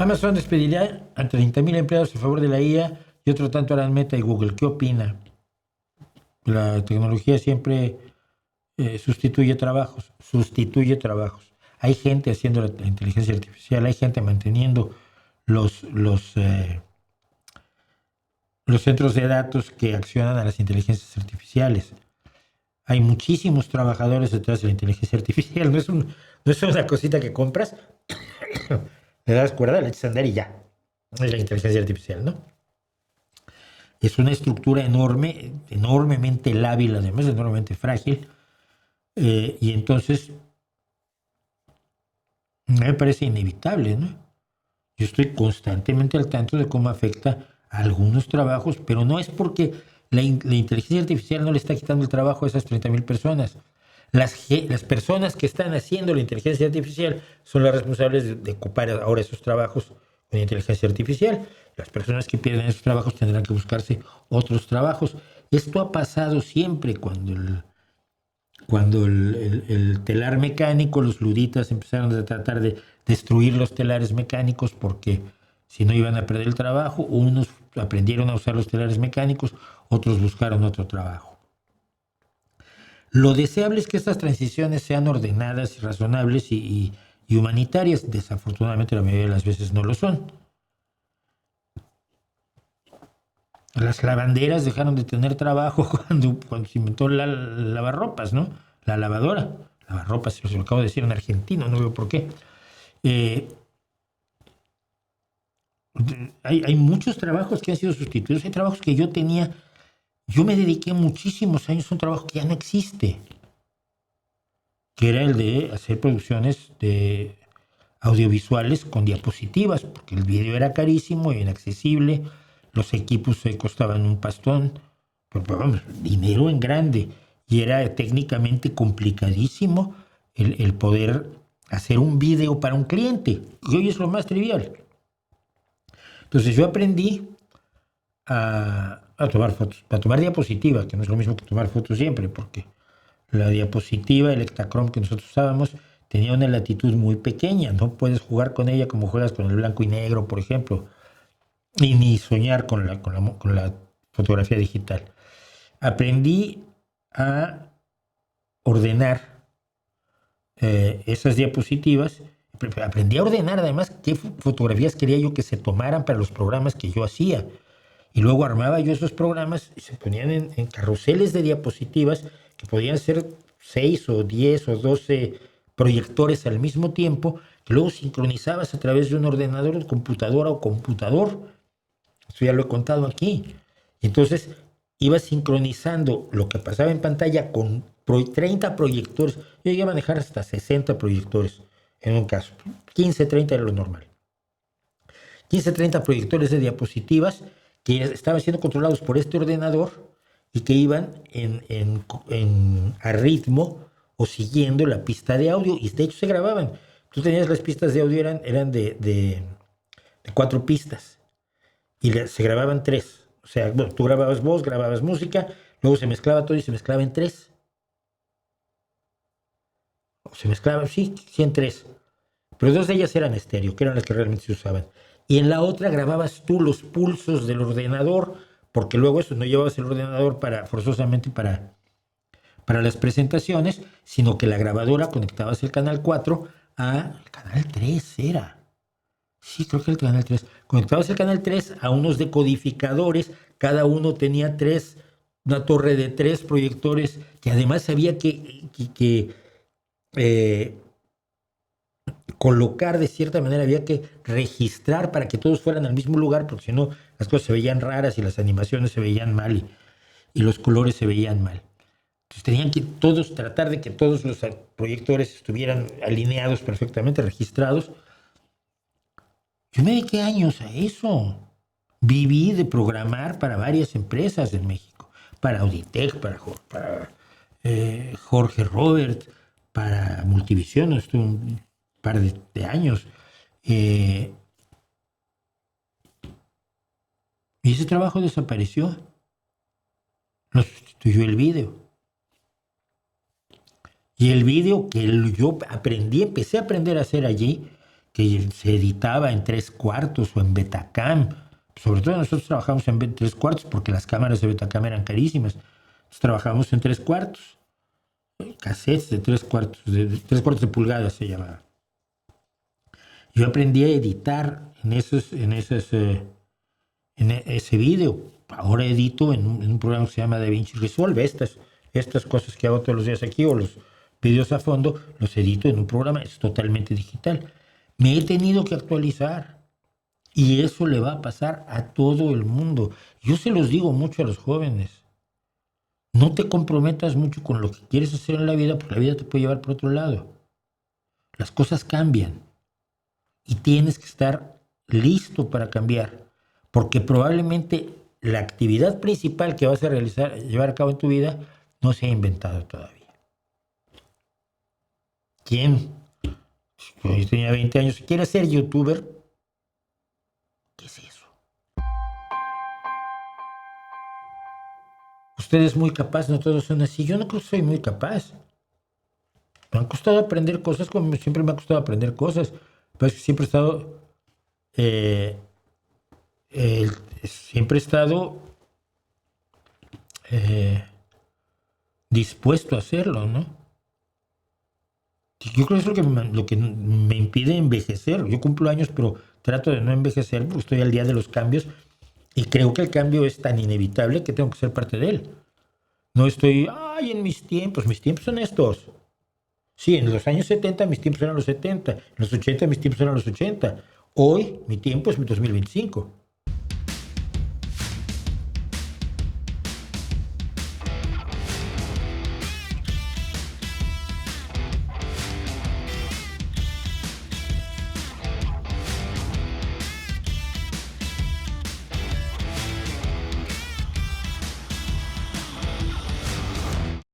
Amazon despediría a 30,000 empleados a favor de la IA y otro tanto harán Meta y Google. ¿Qué opina? La tecnología siempre sustituye trabajos, sustituye trabajos. Hay gente haciendo la inteligencia artificial, hay gente manteniendo los, los, eh, los centros de datos que accionan a las inteligencias artificiales. Hay muchísimos trabajadores detrás de la inteligencia artificial. No es una cosita que compras, le das cuerda, le echas a andar y ya. Es la inteligencia artificial, ¿no? Es una estructura enorme, enormemente lábil, además enormemente frágil. Y entonces me parece inevitable, ¿no? Yo estoy constantemente al tanto de cómo afecta a algunos trabajos, pero no es porque la inteligencia artificial no le está quitando el trabajo a esas 30,000 personas. Las personas que están haciendo la inteligencia artificial son las responsables de ocupar ahora esos trabajos con inteligencia artificial. Las personas que pierden esos trabajos tendrán que buscarse otros trabajos. Esto ha pasado siempre cuando el telar mecánico, los luditas empezaron a tratar de destruir los telares mecánicos porque si no iban a perder el trabajo, unos aprendieron a usar los telares mecánicos, otros buscaron otro trabajo. Lo deseable es que estas transiciones sean ordenadas y razonables y humanitarias. Desafortunadamente la mayoría de las veces no lo son. Las lavanderas dejaron de tener trabajo cuando se inventó la lavarropas, ¿no? La lavadora. Lavarropas, se lo acabo de decir en argentino, no veo por qué. Hay muchos trabajos que han sido sustituidos. Hay trabajos que yo tenía. Yo me dediqué muchísimos años a un trabajo que ya no existe, que era el de hacer producciones de audiovisuales con diapositivas, porque el video era carísimo e inaccesible, los equipos costaban un pastón, pero vamos, dinero en grande, y era técnicamente complicadísimo el poder hacer un video para un cliente, y hoy es lo más trivial. Entonces yo aprendí a tomar fotos, a tomar diapositivas, que no es lo mismo que tomar fotos siempre, porque la diapositiva, el Ektachrome que nosotros usábamos, tenía una latitud muy pequeña, no puedes jugar con ella como juegas con el blanco y negro, por ejemplo, y ni soñar con la fotografía digital. Aprendí a ordenar esas diapositivas, aprendí a ordenar además qué fotografías quería yo que se tomaran para los programas que yo hacía. Y luego armaba yo esos programas y se ponían en carruseles de diapositivas que podían ser 6 o 10 o 12 proyectores al mismo tiempo, que luego sincronizabas a través de un ordenador, computadora o computador. Esto ya lo he contado aquí. Entonces ibas sincronizando lo que pasaba en pantalla con 30 proyectores. Yo llegué a manejar hasta 60 proyectores en un caso. 15, 30 era lo normal. 15, 30 proyectores de diapositivas que estaban siendo controlados por este ordenador y que iban a ritmo o siguiendo la pista de audio, y de hecho se grababan. Tú tenías las pistas de audio, eran de 4 pistas, y se grababan 3. O sea, bueno, tú grababas voz, grababas música, luego se mezclaba todo y se mezclaba en 3. O se mezclaba, sí en 3. Pero 2 de ellas eran estéreo, que eran las que realmente se usaban. Y en la otra grababas tú los pulsos del ordenador, porque luego eso no llevabas el ordenador forzosamente para las presentaciones, sino que la grabadora conectabas el canal 4 al canal 3, era. Sí, creo que el canal 3. Conectabas el canal 3 a unos decodificadores, cada uno tenía una torre de 3 proyectores, que además había que colocar de cierta manera, había que registrar para que todos fueran al mismo lugar, porque si no las cosas se veían raras y las animaciones se veían mal y los colores se veían mal. Entonces tenían que tratar de que todos los proyectores estuvieran alineados perfectamente, registrados. Yo me dediqué años a eso. Viví de programar para varias empresas en México, para Auditech, para Jorge Robert, para Multivisión, estuve un par de años. Y ese trabajo desapareció. Lo sustituyó el vídeo. Y el vídeo que yo empecé a aprender a hacer allí, que se editaba en 3/4 o en Betacam. Sobre todo nosotros trabajamos en 3/4 porque las cámaras de Betacam eran carísimas. Entonces trabajamos en 3/4, cassettes de 3/4, de 3/4 de pulgada se llamaba. Yo aprendí a editar en ese video. Ahora edito en un programa que se llama DaVinci Resolve. Estas cosas que hago todos los días aquí o los videos a fondo, los edito en un programa, es totalmente digital. Me he tenido que actualizar y eso le va a pasar a todo el mundo. Yo se los digo mucho a los jóvenes. No te comprometas mucho con lo que quieres hacer en la vida porque la vida te puede llevar por otro lado. Las cosas cambian y tienes que estar listo para cambiar porque probablemente la actividad principal que vas a llevar a cabo en tu vida no se ha inventado todavía. ¿Quién? Yo tenía 20 años. ¿Quiere ser youtuber? ¿Qué es eso? Usted es muy capaz, no todos son así. Yo no creo que soy muy capaz. Me han costado aprender cosas como siempre me ha costado aprender cosas. Pero es que siempre he estado... siempre he estado dispuesto a hacerlo, ¿no? Yo creo que eso es lo que me impide envejecer. Yo cumplo años, pero trato de no envejecer porque estoy al día de los cambios y creo que el cambio es tan inevitable que tengo que ser parte de él. No estoy, en mis tiempos son estos. Sí, en los años 70 mis tiempos eran los 70, en los 80 mis tiempos eran los 80. Hoy mi tiempo es mi 2025.